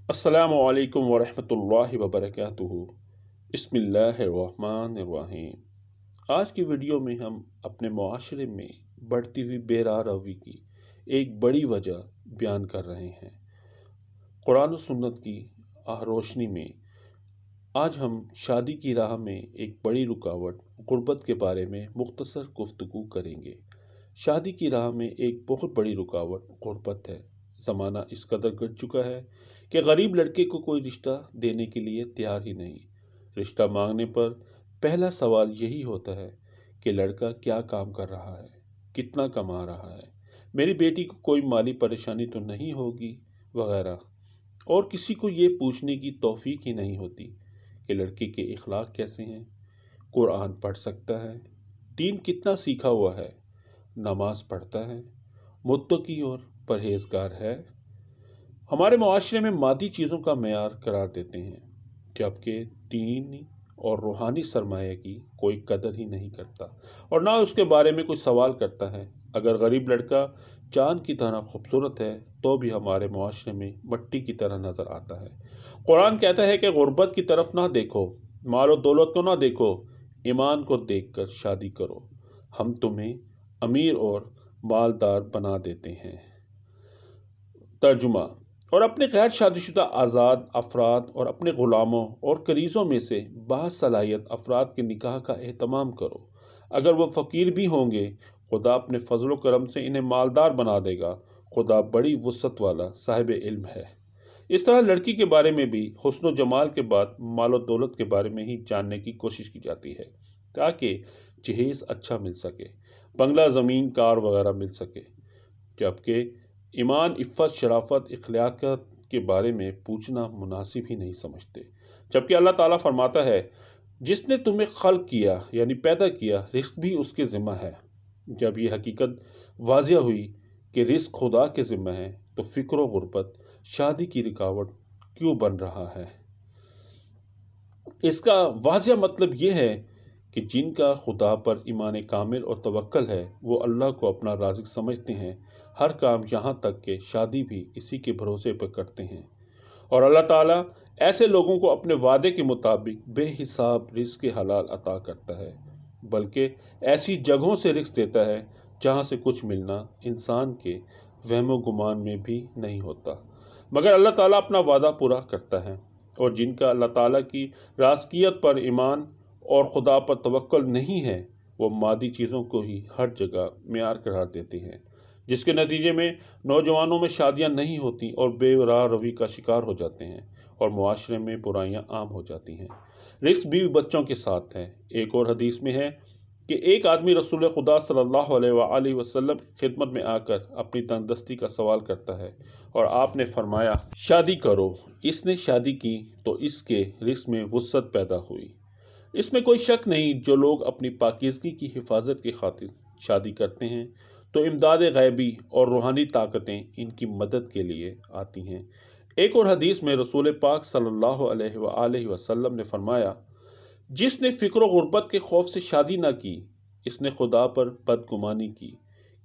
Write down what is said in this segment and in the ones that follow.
السلام علیکم ورحمۃ اللہ وبرکاتہ۔ بسم اللہ الرحمن الرحیم۔ آج کی ویڈیو میں ہم اپنے معاشرے میں بڑھتی ہوئی بے راہ روی کی ایک بڑی وجہ بیان کر رہے ہیں۔ قرآن و سنت کی روشنی میں آج ہم شادی کی راہ میں ایک بڑی رکاوٹ غربت کے بارے میں مختصر گفتگو کریں گے۔ شادی کی راہ میں ایک بہت بڑی رکاوٹ غربت ہے۔ زمانہ اس قدر گڑ چکا ہے کہ غریب لڑکے کو کوئی رشتہ دینے کے لیے تیار ہی نہیں۔ رشتہ مانگنے پر پہلا سوال یہی ہوتا ہے کہ لڑکا کیا کام کر رہا ہے، کتنا کما رہا ہے، میری بیٹی کو کوئی مالی پریشانی تو نہیں ہوگی وغیرہ۔ اور کسی کو یہ پوچھنے کی توفیق ہی نہیں ہوتی کہ لڑکے کے اخلاق کیسے ہیں، قرآن پڑھ سکتا ہے، دین کتنا سیکھا ہوا ہے، نماز پڑھتا ہے، متقی اور پرہیزگار ہے۔ ہمارے معاشرے میں مادی چیزوں کا معیار قرار دیتے ہیں، جبکہ دینی اور روحانی سرمایہ کی کوئی قدر ہی نہیں کرتا اور نہ اس کے بارے میں کوئی سوال کرتا ہے۔ اگر غریب لڑکا چاند کی طرح خوبصورت ہے تو بھی ہمارے معاشرے میں مٹی کی طرح نظر آتا ہے۔ قرآن کہتا ہے کہ غربت کی طرف نہ دیکھو، مال و دولت کو نہ دیکھو، ایمان کو دیکھ کر شادی کرو، ہم تمہیں امیر اور مالدار بنا دیتے ہیں۔ ترجمہ: اور اپنے غیر شادی شدہ آزاد افراد اور اپنے غلاموں اور کنیزوں میں سے باصلاحیت افراد کے نکاح کا اہتمام کرو۔ اگر وہ فقیر بھی ہوں گے، خدا اپنے فضل و کرم سے انہیں مالدار بنا دے گا۔ خدا بڑی وسعت والا صاحب علم ہے۔ اس طرح لڑکی کے بارے میں بھی حسن و جمال کے بعد مال و دولت کے بارے میں ہی جاننے کی کوشش کی جاتی ہے تاکہ جہیز اچھا مل سکے، بنگلہ، زمین، کار وغیرہ مل سکے، جبکہ ایمان، عفت، شرافت، اخلاقیات کے بارے میں پوچھنا مناسب ہی نہیں سمجھتے۔ جبکہ اللہ تعالیٰ فرماتا ہے، جس نے تمہیں خلق کیا یعنی پیدا کیا، رزق بھی اس کے ذمہ ہے۔ جب یہ حقیقت واضح ہوئی کہ رزق خدا کے ذمہ ہے تو فقر و غربت شادی کی رکاوٹ کیوں بن رہا ہے؟ اس کا واضح مطلب یہ ہے کہ جن کا خدا پر ایمان کامل اور توکل ہے وہ اللہ کو اپنا رازق سمجھتے ہیں، ہر کام یہاں تک کہ شادی بھی اسی کے بھروسے پر کرتے ہیں، اور اللہ تعالیٰ ایسے لوگوں کو اپنے وعدے کے مطابق بے حساب رزق حلال عطا کرتا ہے، بلکہ ایسی جگہوں سے رزق دیتا ہے جہاں سے کچھ ملنا انسان کے وہم و گمان میں بھی نہیں ہوتا، مگر اللہ تعالیٰ اپنا وعدہ پورا کرتا ہے۔ اور جن کا اللہ تعالیٰ کی رازقیت پر ایمان اور خدا پر توکل نہیں ہے، وہ مادی چیزوں کو ہی ہر جگہ معیار قرار دیتے ہیں، جس کے نتیجے میں نوجوانوں میں شادیاں نہیں ہوتی اور بے راہ روی کا شکار ہو جاتے ہیں اور معاشرے میں برائیاں عام ہو جاتی ہیں۔ رزق بھی بچوں کے ساتھ ہے۔ ایک اور حدیث میں ہے کہ ایک آدمی رسول خدا صلی اللہ علیہ وآلہ وسلم کی خدمت میں آ کر اپنی تنگدستی کا سوال کرتا ہے اور آپ نے فرمایا، شادی کرو۔ اس نے شادی کی تو اس کے رزق میں وسعت پیدا ہوئی۔ اس میں کوئی شک نہیں، جو لوگ اپنی پاکیزگی کی حفاظت کی خاطر شادی کرتے ہیں تو امداد غیبی اور روحانی طاقتیں ان کی مدد کے لیے آتی ہیں۔ ایک اور حدیث میں رسول پاک صلی اللہ علیہ وآلہ وسلم نے فرمایا، جس نے فقر و غربت کے خوف سے شادی نہ کی، اس نے خدا پر بدگمانی کی،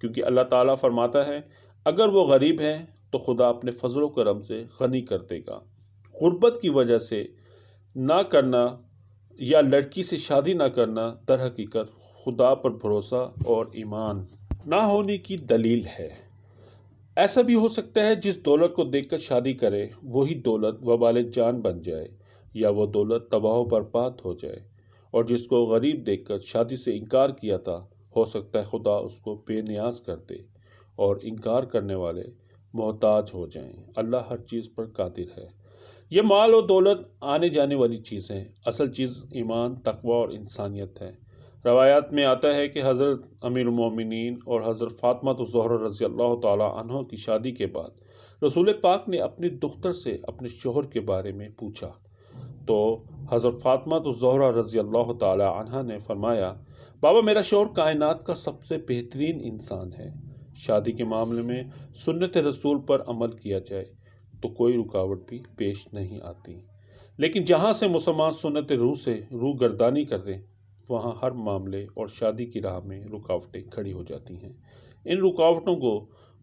کیونکہ اللہ تعالیٰ فرماتا ہے، اگر وہ غریب ہے تو خدا اپنے فضل و کرم سے غنی کر دے گا۔ غربت کی وجہ سے نہ کرنا یا لڑکی سے شادی نہ کرنا در حقیقت خدا پر بھروسہ اور ایمان نہ ہونے کی دلیل ہے۔ ایسا بھی ہو سکتا ہے جس دولت کو دیکھ کر شادی کرے وہی دولت وبال جان بن جائے، یا وہ دولت تباہ و برباد ہو جائے، اور جس کو غریب دیکھ کر شادی سے انکار کیا تھا، ہو سکتا ہے خدا اس کو بے نیاز کر دے اور انکار کرنے والے محتاج ہو جائیں۔ اللہ ہر چیز پر قادر ہے۔ یہ مال و دولت آنے جانے والی چیز ہے، اصل چیز ایمان، تقوی اور انسانیت ہے۔ روایات میں آتا ہے کہ حضرت امیر المومنین اور حضرت فاطمہ الزہرا رضی اللہ تعالیٰ عنہ کی شادی کے بعد رسول پاک نے اپنی دختر سے اپنے شوہر کے بارے میں پوچھا تو حضرت فاطمہ الزہرا رضی اللہ تعالیٰ عنہ نے فرمایا، بابا، میرا شوہر کائنات کا سب سے بہترین انسان ہے۔ شادی کے معاملے میں سنت رسول پر عمل کیا جائے تو کوئی رکاوٹ بھی پیش نہیں آتی، لیکن جہاں سے مسلمان سنت روح سے روگردانی کر دیں وہاں ہر معاملے اور شادی کی راہ میں رکاوٹیں کھڑی ہو جاتی ہیں۔ ان رکاوٹوں کو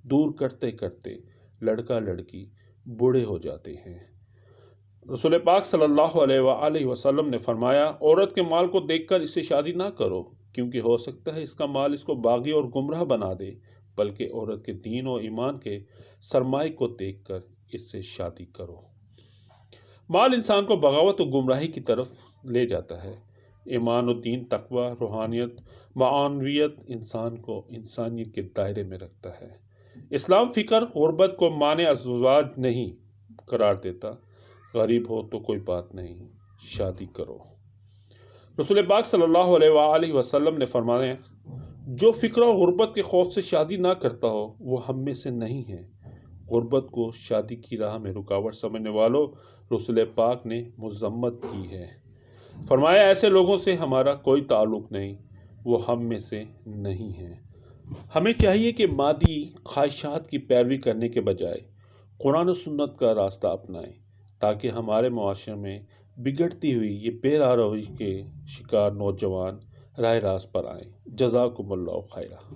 دور کرتے کرتے لڑکا لڑکی بوڑھے ہو جاتے ہیں۔ رسول پاک صلی اللہ علیہ وآلہ وسلم نے فرمایا، عورت کے مال کو دیکھ کر اس سے شادی نہ کرو، کیونکہ ہو سکتا ہے اس کا مال اس کو باغی اور گمراہ بنا دے، بلکہ عورت کے دین و ایمان کے سرمایہ کو دیکھ کر اس سے شادی کرو۔ مال انسان کو بغاوت و گمراہی کی طرف لے جاتا ہے۔ ایمان و دین، تقوی، روحانیت، معاونیت انسان کو انسانیت کے دائرے میں رکھتا ہے۔ اسلام فقر، غربت کو مانع ازواج نہیں قرار دیتا۔ غریب ہو تو کوئی بات نہیں، شادی کرو۔ رسول پاک صلی اللہ علیہ وآلہ وسلم نے فرمایا، جو فقر و غربت کے خوف سے شادی نہ کرتا ہو وہ ہم میں سے نہیں ہے۔ غربت کو شادی کی راہ میں رکاوٹ سمجھنے والوں رسول پاک نے مذمت کی ہے۔ فرمایا، ایسے لوگوں سے ہمارا کوئی تعلق نہیں، وہ ہم میں سے نہیں ہیں۔ ہمیں چاہیے کہ مادی خواہشات کی پیروی کرنے کے بجائے قرآن و سنت کا راستہ اپنائیں، تاکہ ہمارے معاشرے میں بگڑتی ہوئی یہ بے راہ روی کے شکار نوجوان راہ راست پر آئیں۔ جزاکم اللہ خیرہ۔